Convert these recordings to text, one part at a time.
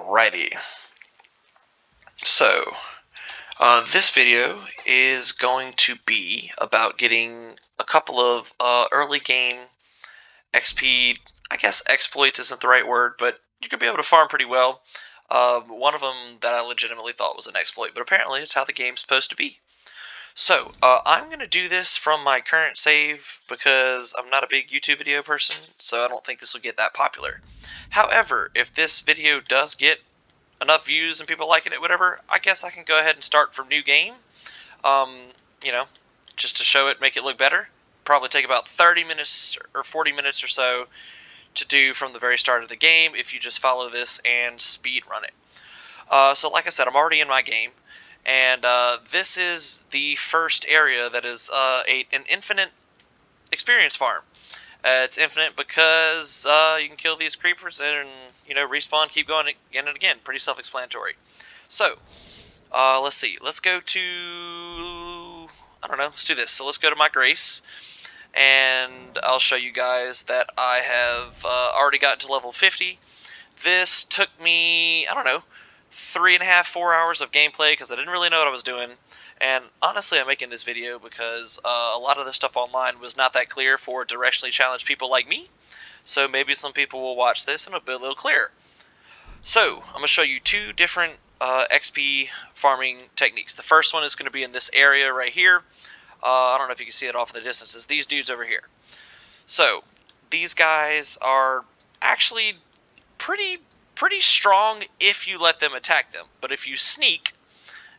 Alrighty, so this video is going to be about getting a couple of early game XP. I guess exploits isn't the right word, but you could be able to farm pretty well. One of them that I legitimately thought was an exploit, but apparently it's how the game's supposed to be. So I'm going to do this from my current save because I'm not a big YouTube video person, so I don't think this will get that popular. However, if this video does get enough views and people liking it, whatever, I guess I can go ahead and start from new game. Um, you know, just to show it, make it look better. Probably take about 30 minutes or 40 minutes or so to do from the very start of the game if you just follow this and speed run it. So like I said, I'm already in my game, and this is the first area that is an infinite experience farm. It's infinite because you can kill these creepers and respawn, keep going again and again. Pretty self-explanatory. So let's see. Let's go to I don't know. Let's do this. So let's go to my grace, and I'll show you guys that I have already gotten to level 50. This took me I don't know 3.5, 4 hours of gameplay because I didn't really know what I was doing. And honestly, I'm making this video because a lot of the stuff online was not that clear for directionally challenged people like me. So maybe some people will watch this and it'll be a little clearer. So I'm going to show you two different XP farming techniques. The first one is going to be in this area right here. I don't know if you can see it off in the distance. It's these dudes over here. So these guys are actually pretty strong if you let them attack them. But if you sneak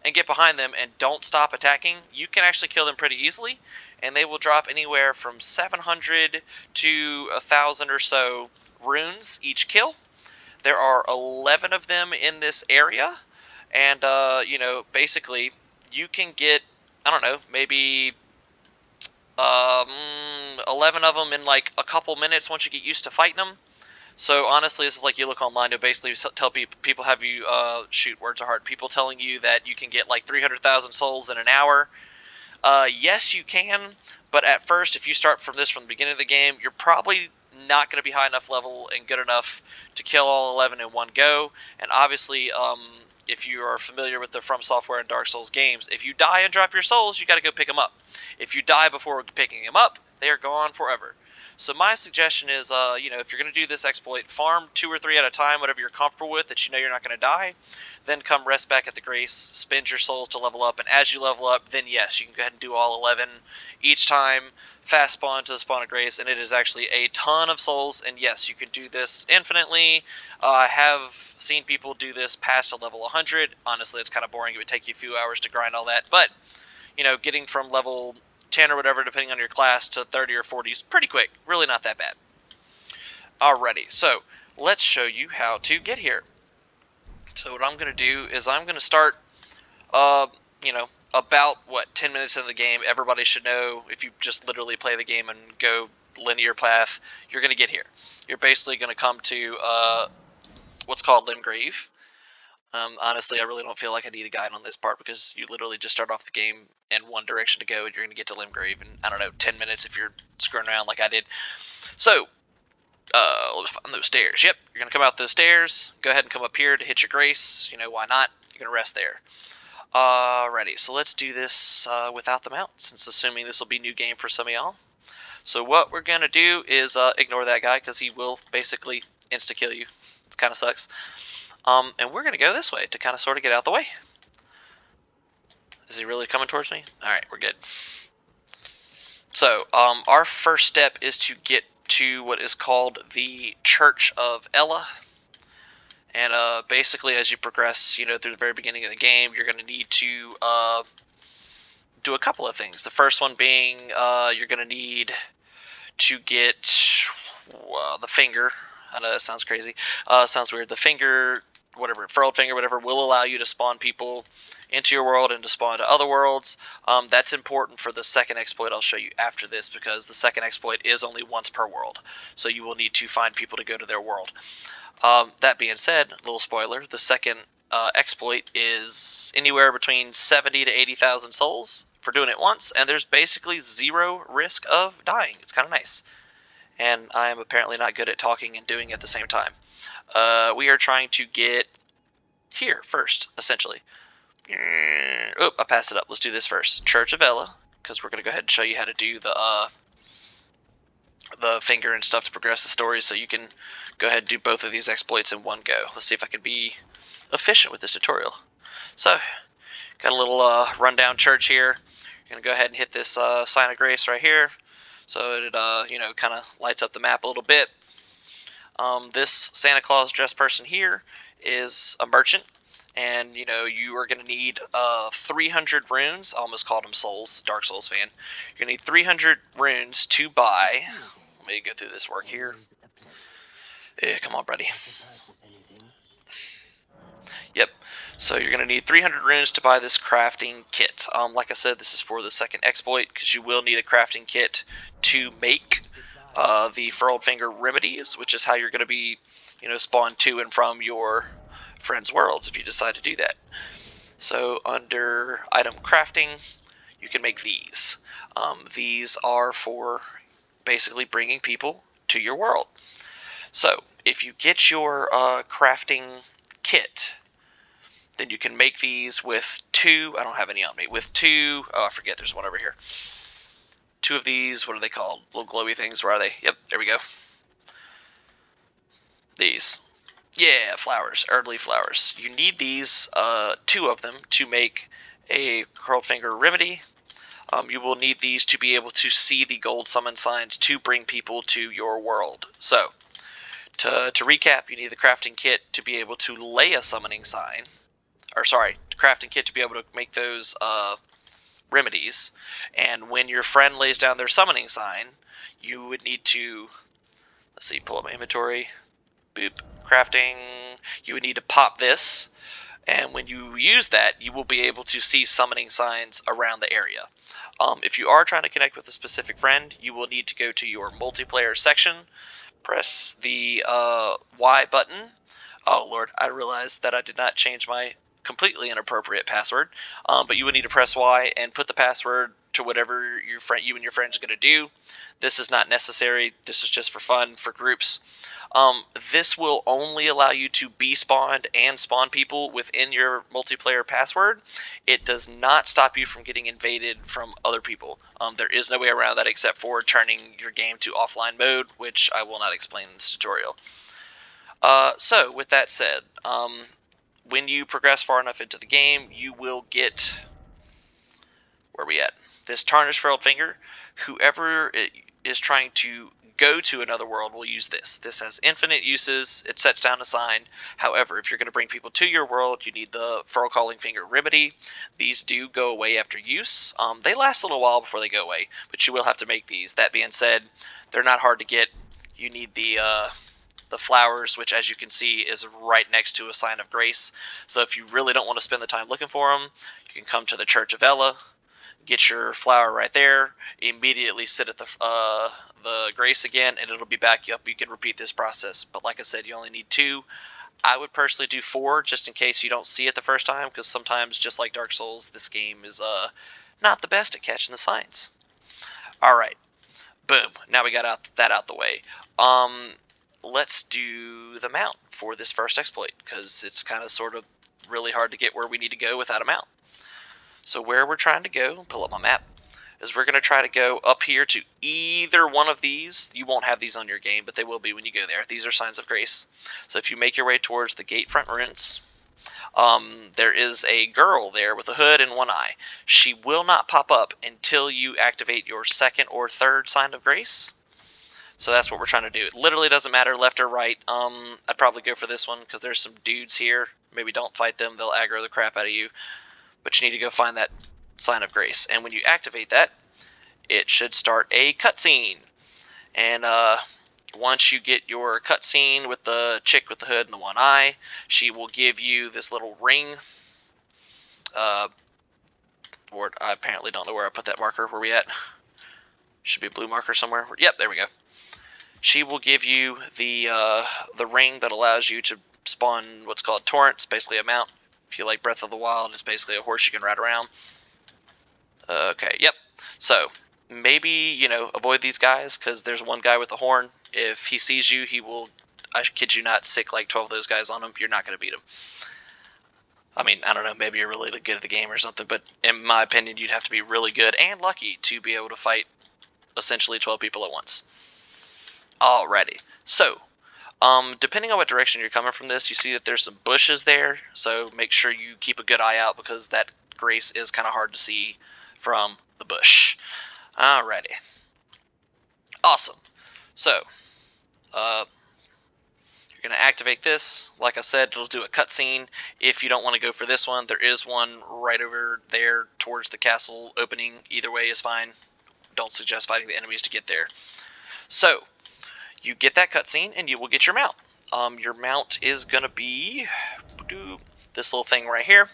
and get behind them and don't stop attacking, you can actually kill them pretty easily, and they will drop anywhere from 700 to 1,000 or so runes each kill. There are 11 of them in this area, and basically you can get, I don't know, maybe 11 of them in like a couple minutes once you get used to fighting them. So honestly, this is like you look online to basically tell people have you shoot, words are hard. People telling you that you can get like 300,000 souls in an hour. Yes, you can, but at first, if you start from the beginning of the game, you're probably not going to be high enough level and good enough to kill all 11 in one go. And obviously, if you are familiar with the From Software and Dark Souls games, if you die and drop your souls, you got to go pick them up. If you die before picking them up, they are gone forever. So my suggestion is, if you're going to do this exploit, farm 2 or 3 at a time, whatever you're comfortable with, that you know you're not going to die. Then come rest back at the grace, spend your souls to level up, and as you level up, then yes, you can go ahead and do all 11 each time, fast spawn to the spawn of grace, and it is actually a ton of souls, and yes, you can do this infinitely. I have seen people do this past a level 100. Honestly, it's kind of boring. It would take you a few hours to grind all that, but, getting from level 10 or whatever, depending on your class, to 30 or 40 is pretty quick. Really not that bad. Alrighty, so let's show you how to get here. So what I'm going to do is I'm going to start, about, 10 minutes into the game. Everybody should know, if you just literally play the game and go linear path, you're going to get here. You're basically going to come to what's called Limgrave. Honestly, I really don't feel like I need a guide on this part because you literally just start off the game in one direction to go and you're going to get to Limgrave in, I don't know, 10 minutes if you're screwing around like I did. So, let's find those stairs. Yep, you're going to come out those stairs. Go ahead and come up here to hit your grace. Why not? You're going to rest there. Alrighty, so let's do this without the mount, since assuming this will be new game for some of y'all. So what we're going to do is ignore that guy, because he will basically insta-kill you. It kind of sucks. And we're going to go this way to kind of sort of get out the way. Is he really coming towards me? Alright, we're good. So, our first step is to get to what is called the Church of Elleh. And basically, as you progress, through the very beginning of the game, you're going to need to do a couple of things. The first one being you're going to need to get the finger. I know that sounds crazy. Sounds weird. The finger, whatever, furled finger, whatever, will allow you to spawn people into your world and to spawn to other worlds. That's important for the second exploit I'll show you after this, because the second exploit is only once per world. So you will need to find people to go to their world. That being said, little spoiler, the second exploit is anywhere between 70 to 80,000 souls for doing it once, and there's basically zero risk of dying. It's kind of nice. And I am apparently not good at talking and doing at the same time. We are trying to get here first, essentially. Oh, I passed it up. Let's do this first. Church of Elleh, because we're going to go ahead and show you how to do the finger and stuff to progress the story, so you can go ahead and do both of these exploits in one go. Let's see if I can be efficient with this tutorial. So, got a little rundown church here. You're going to go ahead and hit this sign of grace right here, so it kind of lights up the map a little bit. This Santa Claus dressed person here is a merchant, and you are going to need 300 runes. I almost called him souls, Dark Souls fan. You're going to need 300 runes to buy. Let me go through this work here. Yeah, come on, buddy. Yep. So you're going to need 300 runes to buy this crafting kit. Like I said, this is for the second exploit, because you will need a crafting kit to make the furled finger remedies, which is how you're going to be, spawned to and from your friends' worlds if you decide to do that. So under item crafting, you can make these. These are for basically bringing people to your world. So if you get your crafting kit, then you can make these with two. I don't have any on me. With two. Oh, I forget. There's one over here. Two of these. What are they called? Little glowy things. Where are they? Yep. There we go. These. Yeah, flowers. Early flowers. You need these. Two of them to make a curled finger remedy. You will need these to be able to see the gold summon signs to bring people to your world. So, to recap, you need the crafting kit to be able to lay a summoning sign. Or sorry, crafting kit to be able to make those remedies. And when your friend lays down their summoning sign, you would need to, let's see, pull up my inventory. Boop, crafting. You would need to pop this, and when you use that, you will be able to see summoning signs around the area. If you are trying to connect with a specific friend, you will need to go to your multiplayer section, press the Y button. Oh lord, I realized that I did not change my completely inappropriate password, but you would need to press Y and put the password to whatever you and your friends are going to do. This is not necessary. This is just for fun, for groups. This will only allow you to be spawned and spawn people within your multiplayer password. It does not stop you from getting invaded from other people. There is no way around that except for turning your game to offline mode, which I will not explain in this tutorial. So, with that said, when you progress far enough into the game, you will get... Where are we at? This tarnished furled finger. Whoever is trying to go to another world will use this. This has infinite uses. It sets down a sign. However, if you're going to bring people to your world, you need the furl calling finger remedy. These do go away after use. They last a little while before they go away, but you will have to make these. That being said, they're not hard to get. You need the flowers, which as you can see is right next to a sign of grace. So if you really don't want to spend the time looking for them, you can come to the Church of Elleh, get your flower right there, immediately sit at the grace again, and it'll be back up. You can repeat this process, but like I said, you only need two. I would personally do 4 just in case you don't see it the first time, because sometimes, just like Dark Souls, this game is not the best at catching the signs. Alright, boom, now we got that out the way. Let's do the mount for this first exploit, because it's kind of sort of really hard to get where we need to go without a mount. So where we're trying to go, pull up my map, is we're going to try to go up here to either one of these. You won't have these on your game, but they will be when you go there. These are signs of grace. So if you make your way towards the gate front ruins, there is a girl there with a hood and one eye. She will not pop up until you activate your second or third sign of grace. So that's what we're trying to do. It literally doesn't matter left or right. I'd probably go for this one because there's some dudes here. Maybe don't fight them. They'll aggro the crap out of you. But you need to go find that sign of grace. And when you activate that, it should start a cutscene. And once you get your cutscene with the chick with the hood and the one eye, she will give you this little ring. I apparently don't know where I put that marker. Where we at? Should be a blue marker somewhere. Yep, there we go. She will give you the ring that allows you to spawn what's called torrents, basically a mount. If you like Breath of the Wild, it's basically a horse you can ride around. Okay, yep. So, maybe, avoid these guys, because there's one guy with a horn. If he sees you, he will, I kid you not, sick like 12 of those guys on him. You're not going to beat him. I mean, I don't know, maybe you're really good at the game or something, but in my opinion, you'd have to be really good and lucky to be able to fight essentially 12 people at once. Alrighty. So, depending on what direction you're coming from this, you see that there's some bushes there, so make sure you keep a good eye out because that grace is kind of hard to see from the bush. Alrighty. Awesome. So, you're going to activate this. Like I said, it'll do a cutscene. If you don't want to go for this one, there is one right over there towards the castle opening. Either way is fine. Don't suggest fighting the enemies to get there. So, you get that cutscene, and you will get your mount. Your mount is going to be this little thing right here.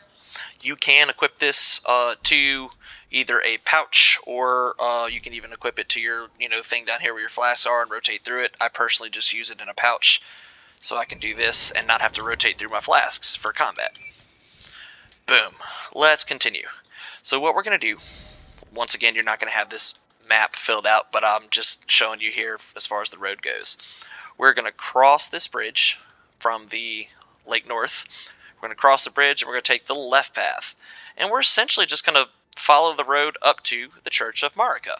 You can equip this to either a pouch or you can even equip it to your thing down here where your flasks are and rotate through it. I personally just use it in a pouch so I can do this and not have to rotate through my flasks for combat. Boom. Let's continue. So what we're going to do, once again, you're not going to have this map filled out, but I'm just showing you here as far as the road goes. We're going to cross this bridge from the Lake North. We're going to cross the bridge and we're going to take the left path. And we're essentially just going to follow the road up to the Church of Marika.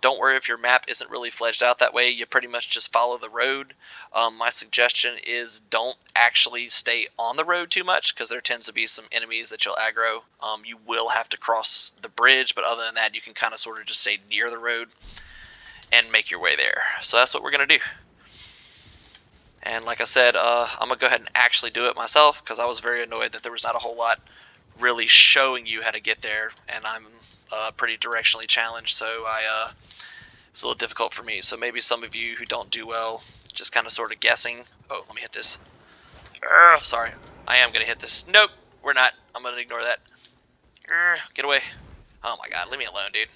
Don't worry if your map isn't really fledged out that way. You pretty much just follow the road. My suggestion is don't actually stay on the road too much because there tends to be some enemies that you'll aggro. You will have to cross the bridge, but other than that, you can kind of sort of just stay near the road and make your way there. So that's what we're going to do. And like I said, I'm going to go ahead and actually do it myself because I was very annoyed that there was not a whole lot really showing you how to get there, and I'm pretty directionally challenged, so it's a little difficult for me. So maybe some of you who don't do well, just kind of sort of guessing. Oh, let me hit this. Sorry, I am going to hit this. Nope, we're not. I'm going to ignore that. Get away. Oh my god, leave me alone, dude.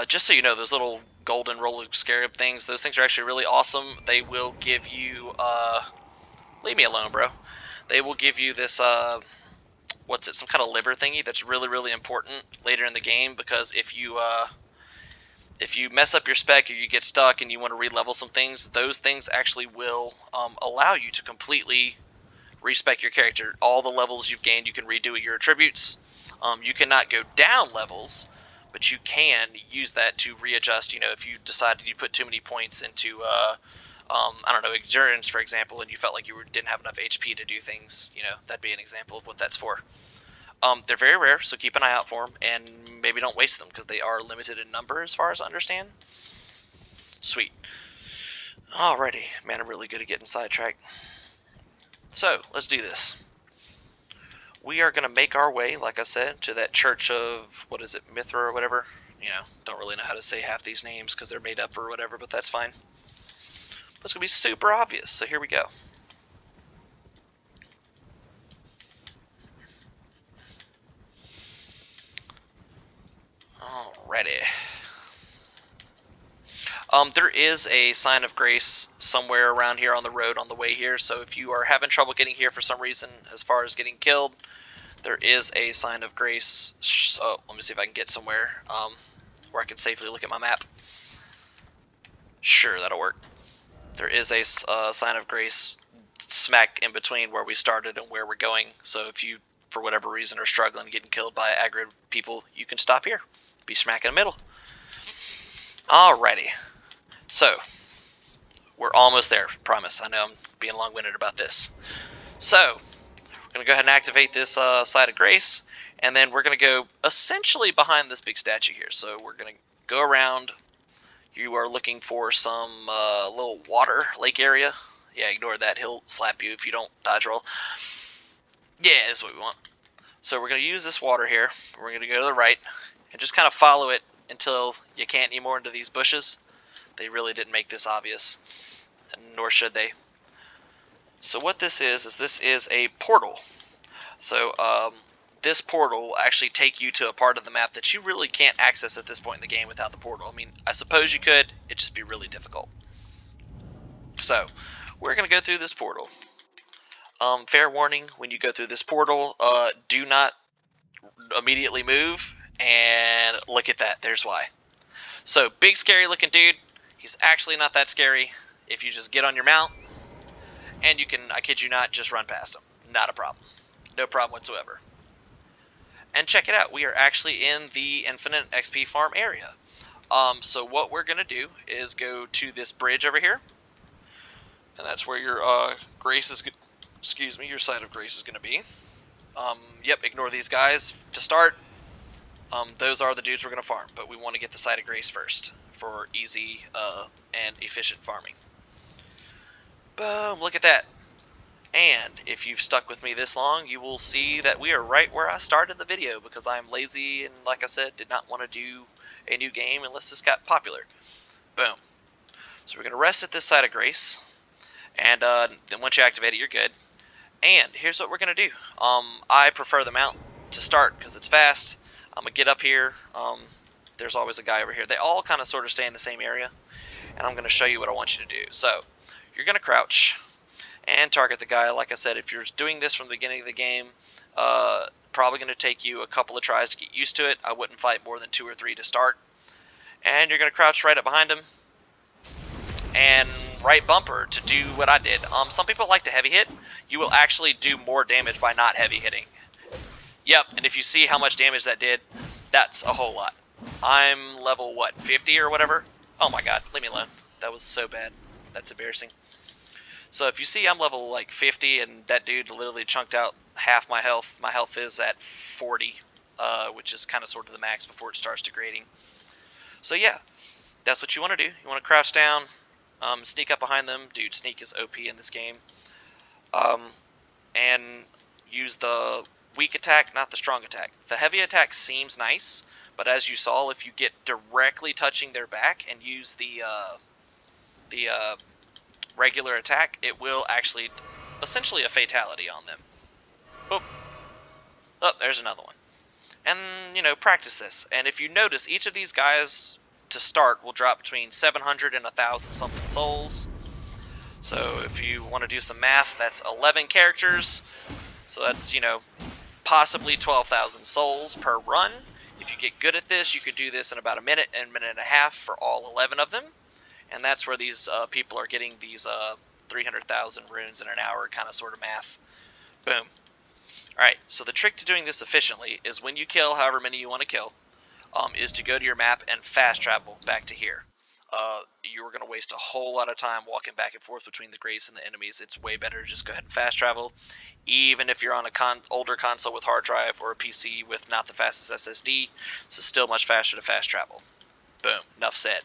Just so you know, those little golden roller scarab things, those things are actually really awesome. They will give you, leave me alone, bro. They will give you this, what's it, some kind of liver thingy that's really, really important later in the game, because if you mess up your spec or you get stuck and you want to re-level some things, those things actually will allow you to completely respec your character. All the levels you've gained, you can redo your attributes. You cannot go down levels, but you can use that to readjust. If you decided you put too many points into, I don't know, endurance, for example, and you felt like you didn't have enough HP to do things, that'd be an example of what that's for. They're very rare, so keep an eye out for them, and maybe don't waste them, because they are limited in number as far as I understand. Sweet. Alrighty. Man, I'm really good at getting sidetracked. So, let's do this. We are going to make our way, like I said, to that church of, what is it, Mithra or whatever? Don't really know how to say half these names because they're made up or whatever, but that's fine. It's going to be super obvious, so here we go. Alrighty. There is a sign of grace somewhere around here on the road on the way here, so if you are having trouble getting here for some reason as far as getting killed, there is a sign of grace. So let me see if I can get somewhere where I can safely look at my map. Sure, that'll work. There is a sign of grace smack in between where we started and where we're going, so if you, for whatever reason, are struggling getting killed by aggro people, you can stop here. Be smack in the middle. Alrighty. So, we're almost there, promise. I know I'm being long-winded about this. So, we're going to go ahead and activate this site of grace, and then we're going to go essentially behind this big statue here. So we're going to go around. You are looking for some little water lake area. Yeah, ignore that. He'll slap you if you don't dodge roll. Yeah, that's what we want. So we're going to use this water here. We're going to go to the right and just kind of follow it until you can't anymore into these bushes. They really didn't make this obvious, nor should they. So what this is this is a portal. So this portal will actually take you to a part of the map that you really can't access at this point in the game without the portal. I mean, I suppose you could, it'd just be really difficult. So, we're going to go through this portal. Fair warning, when you go through this portal, do not immediately move, and look at that, there's why. So, big scary looking dude, he's actually not that scary if you just get on your mount, and you can, I kid you not, just run past him. not a problem. No problem whatsoever. And check it out, we are actually in the infinite XP farm area. So what we're gonna do is go to this bridge over here, and that's where your grace is. Excuse me, your side of grace is gonna be. Yep, ignore these guys to start. Those are the dudes we're gonna farm, but we want to get the side of grace first for easy and efficient farming. Boom! Look at that. And if you've stuck with me this long, you will see that we are right where I started the video, because I'm lazy and, like I said, did not want to do a new game unless this got popular. Boom. So we're going to rest at this side of grace, and then once you activate it, you're good. And here's what we're going to do. I prefer the mount to start because it's fast. I'm going to get up here. There's always a guy over here. They all kind of sort of stay in the same area, and I'm going to show you what I want you to do. So you're going to crouch and target the guy. Like I said, if you're doing this from the beginning of the game, probably going to take you a couple of tries to get used to it. I wouldn't fight more than 2 or 3 to start. And you're going to crouch right up behind him and right bumper to do what I did. Some people like to heavy hit. You will actually do more damage by not heavy hitting. Yep, and if you see how much damage that did, that's a whole lot. I'm level, what, 50 or whatever? Oh my god, leave me alone. That was so bad. That's embarrassing. So if you see I'm level like 50 and that dude literally chunked out half my health is at 40, which is kind of sort of the max before it starts degrading. So yeah, that's what you want to do. You want to crouch down, sneak up behind them. Dude, sneak is OP in this game. And use the weak attack, not the strong attack. The heavy attack seems nice, but as you saw, if you get directly touching their back and use the regular attack, it will actually essentially a fatality on them. Oh, there's another one. And, you know, practice this. And if you notice, each of these guys to start will drop between 700 and 1,000 something souls. So if you want to do some math, that's 11 characters. So that's, you know, possibly 12,000 souls per run. If you get good at this, you could do this in about a minute and a half for all 11 of them. And that's where these people are getting these 300,000 runes in an hour kind of sort of math. Boom. Alright, so the trick to doing this efficiently is when you kill however many you want to kill, is to go to your map and fast travel back to here. You're going to waste a whole lot of time walking back and forth between the grace and the enemies. It's way better to just go ahead and fast travel. Even if you're on a older console with hard drive or a PC with not the fastest SSD, it's still much faster to fast travel. Boom, enough said.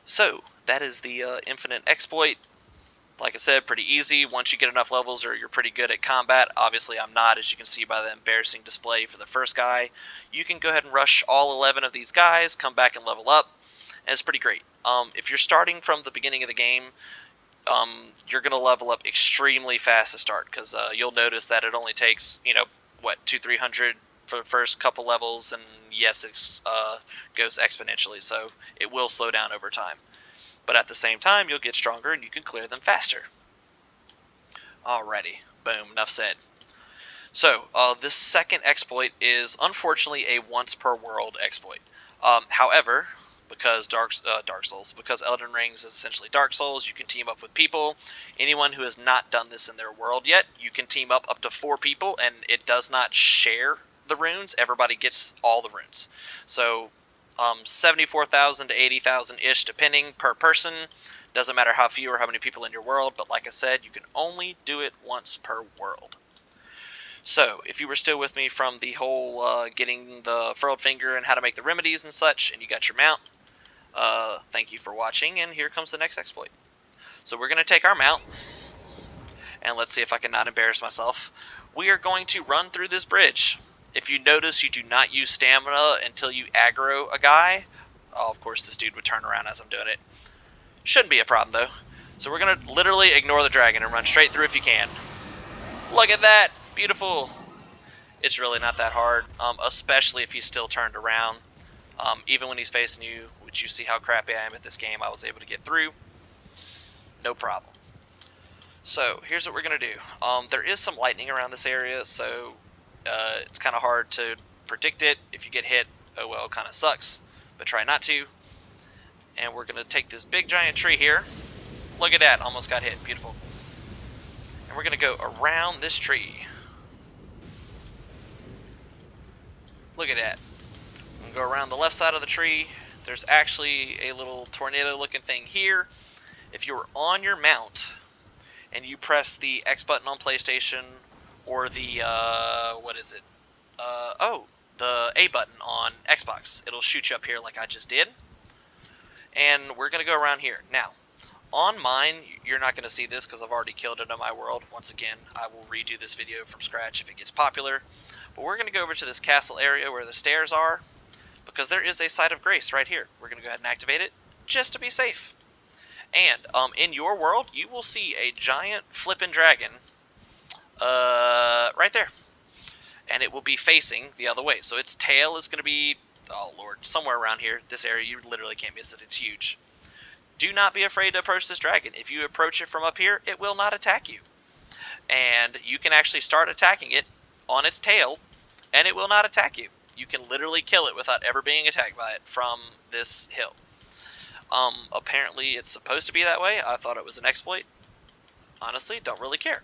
So, that is the infinite exploit. Like I said, pretty easy. Once you get enough levels or you're pretty good at combat, obviously I'm not, as you can see by the embarrassing display for the first guy, you can go ahead and rush all 11 of these guys, come back and level up, and it's pretty great. If you're starting from the beginning of the game, you're going to level up extremely fast to start, because you'll notice that it only takes, you know, what, 200-300 for the first couple levels, and yes, it goes exponentially, so it will slow down over time. But at the same time, you'll get stronger and you can clear them faster. Alrighty, boom, enough said. So, this second exploit is unfortunately a once per world exploit. However, because Dark Souls, because Elden Rings is essentially Dark Souls, you can team up with people. Anyone who has not done this in their world yet, you can team up to 4 people, and it does not share the runes. Everybody gets all the runes. So 74,000 to 80,000 ish depending per person. Doesn't matter how few or how many people in your world, but like I said, you can only do it once per world. So if you were still with me from the whole getting the furrowed finger and how to make the remedies and such, and you got your mount, thank you for watching, and here comes the next exploit. So we're going to take our mount, and let's see if I can not embarrass myself. We are going to run through this bridge. If you notice, you do not use stamina until you aggro a guy. Oh, of course, this dude would turn around as I'm doing it. Shouldn't be a problem, though. So we're going to literally ignore the dragon and run straight through if you can. Look at that! Beautiful! It's really not that hard, especially if he's still turned around. Even when he's facing you, which you see how crappy I am at this game, I was able to get through. No problem. So, here's what we're going to do. There is some lightning around this area, so it's kind of hard to predict it. If you get hit, oh well, kind of sucks, but try not to. And we're going to take this big giant tree here. Look at that, almost got hit, beautiful. And we're going to go around this tree. Look at that. I'm going to go around the left side of the tree. There's actually a little tornado looking thing here. If you're on your mount and you press the X button on PlayStation or the, what is it? The A button on Xbox, it'll shoot you up here like I just did. And we're going to go around here. Now, on mine, you're not going to see this because I've already killed it on my world. Once again, I will redo this video from scratch if it gets popular. But we're going to go over to this castle area where the stairs are, because there is a site of grace right here. We're going to go ahead and activate it just to be safe. And in your world, you will see a giant flippin' dragon right there. And it will be facing the other way. So its tail is going to be, oh lord, somewhere around here. This area, you literally can't miss it. It's huge. Do not be afraid to approach this dragon. If you approach it from up here, it will not attack you. And you can actually start attacking it on its tail, and it will not attack you. You can literally kill it without ever being attacked by it from this hill. Apparently it's supposed to be that way. I thought it was an exploit. Honestly, don't really care.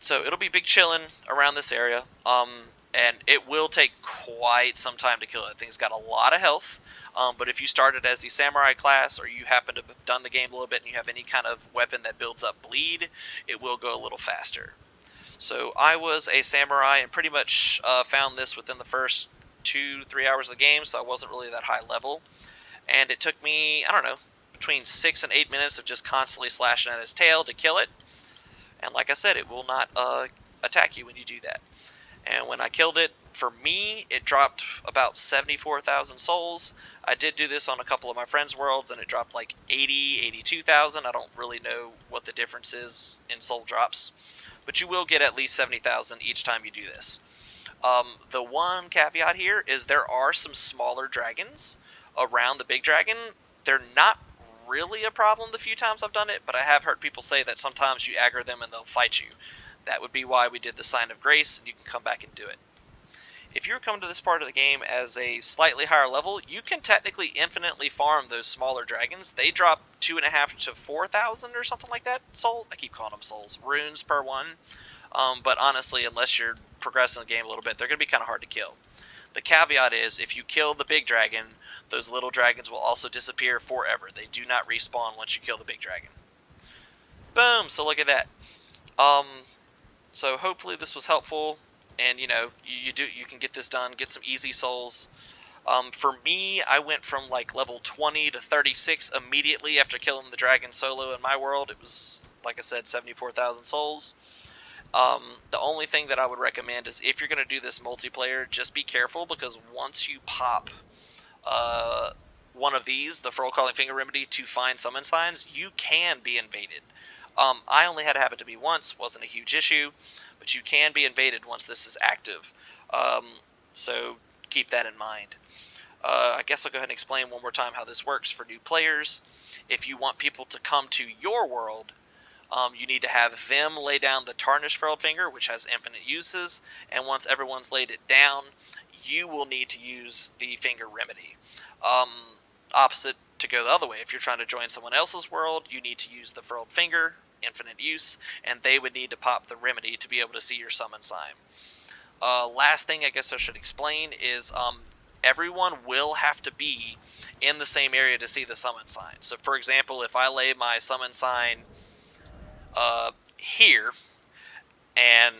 So it'll be big chillin' around this area. And it will take quite some time to kill it. Thing's got a lot of health. But if you started as the samurai class, or you happen to have done the game a little bit and you have any kind of weapon that builds up bleed, it will go a little faster. So I was a samurai and pretty much found this within the first 2-3 hours of the game, so I wasn't really that high level. And it took me, I don't know, between 6 and 8 minutes of just constantly slashing at his tail to kill it. And like I said, it will not attack you when you do that. And when I killed it, for me, it dropped about 74,000 souls. I did do this on a couple of my friends' worlds, and it dropped like 80, 82,000. I don't really know what the difference is in soul drops, but you will get at least 70,000 each time you do this. The one caveat here is there are some smaller dragons around the big dragon. They're not really a problem the few times I've done it, but I have heard people say that sometimes you aggro them and they'll fight you. That would be why we did the Sign of Grace, and you can come back and do it. If you're coming to this part of the game as a slightly higher level, you can technically infinitely farm those smaller dragons. They drop 2.5 to 4,000 or something like that souls. I keep calling them souls. Runes per one. But honestly, unless you're progressing the game a little bit, they're going to be kind of hard to kill. The caveat is, if you kill the big dragon, those little dragons will also disappear forever. They do not respawn once you kill the big dragon. Boom! So look at that. So hopefully this was helpful, and you can get this done, get some easy souls. For me, I went from like level 20 to 36 immediately after killing the dragon solo in my world. It was, like I said, 74,000 souls. The only thing that I would recommend is, if you're going to do this multiplayer, just be careful, because once you pop one of these, the Furl Calling Finger Remedy, to find summon signs, you can be invaded. I only had it happen to me once, wasn't a huge issue, but you can be invaded once this is active. So keep that in mind. I guess I'll go ahead and explain one more time how this works for new players. If you want people to come to your world, you need to have them lay down the Tarnished Furled Finger, which has infinite uses, and once everyone's laid it down, you will need to use the Finger Remedy. Opposite to go the other way. If you're trying to join someone else's world, you need to use the Furled Finger, infinite use, and they would need to pop the Remedy to be able to see your summon sign. Last thing I guess I should explain is everyone will have to be in the same area to see the summon sign. So for example, if I lay my summon sign here, and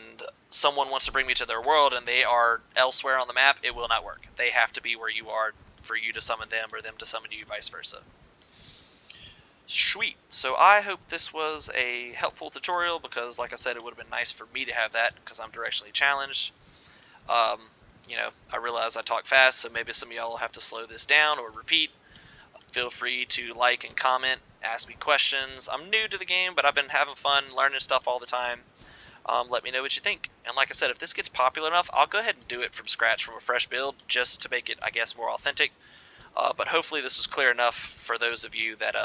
someone wants to bring me to their world and they are elsewhere on the map, it will not work. They have to be where you are for you to summon them, or them to summon you, vice versa. Sweet. So I hope this was a helpful tutorial, because like I said, it would have been nice for me to have that, because I'm directionally challenged. I realize I talk fast, so maybe some of y'all will have to slow this down or repeat. Feel free to like and comment, ask me questions. I'm new to the game, but I've been having fun learning stuff all the time. Let me know what you think. And like I said, if this gets popular enough, I'll go ahead and do it from scratch, from a fresh build, just to make it, I guess, more authentic. But hopefully this was clear enough for those of you that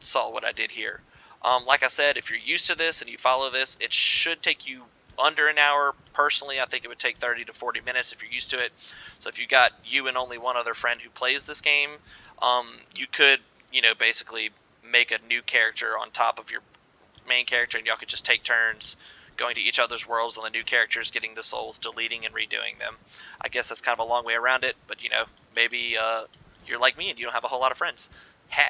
saw what I did here. Like I said, if you're used to this and you follow this, it should take you under an hour. Personally, I think it would take 30 to 40 minutes if you're used to it. So if you got you and only one other friend who plays this game, you could, basically make a new character on top of your main character, and y'all could just take turns going to each other's worlds on the new characters, getting the souls, deleting and redoing them. I guess that's kind of a long way around it, but you know, maybe you're like me and you don't have a whole lot of friends. Ha.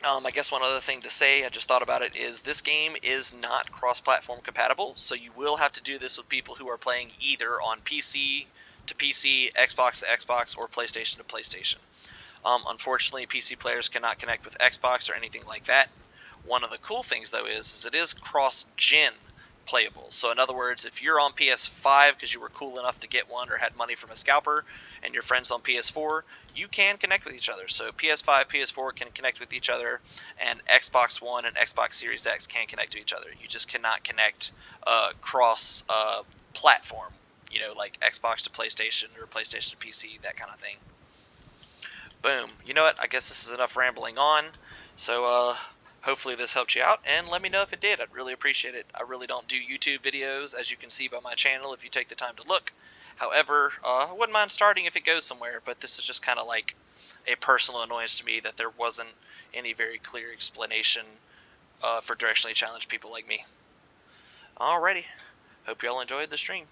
I guess one other thing to say, I just thought about it, is this game is not cross-platform compatible, so you will have to do this with people who are playing either on PC to PC, Xbox to Xbox, or PlayStation to PlayStation. Unfortunately, PC players cannot connect with Xbox or anything like that. One of the cool things, though, is it is cross-gen playable. So in other words, if you're on PS5 because you were cool enough to get one or had money from a scalper, and your friends on PS4, you can connect with each other. So PS5, PS4 can connect with each other, and Xbox One and Xbox Series X can connect to each other. You just cannot connect cross platform, you know, like Xbox to PlayStation or PlayStation to PC, that kind of thing. Boom. You know what? I guess this is enough rambling on. So, hopefully this helped you out, and let me know if it did. I'd really appreciate it. I really don't do YouTube videos, as you can see by my channel if you take the time to look. However, I wouldn't mind starting if it goes somewhere, but this is just kind of like a personal annoyance to me that there wasn't any very clear explanation for directionally challenged people like me. Alrighty. Hope y'all enjoyed the stream.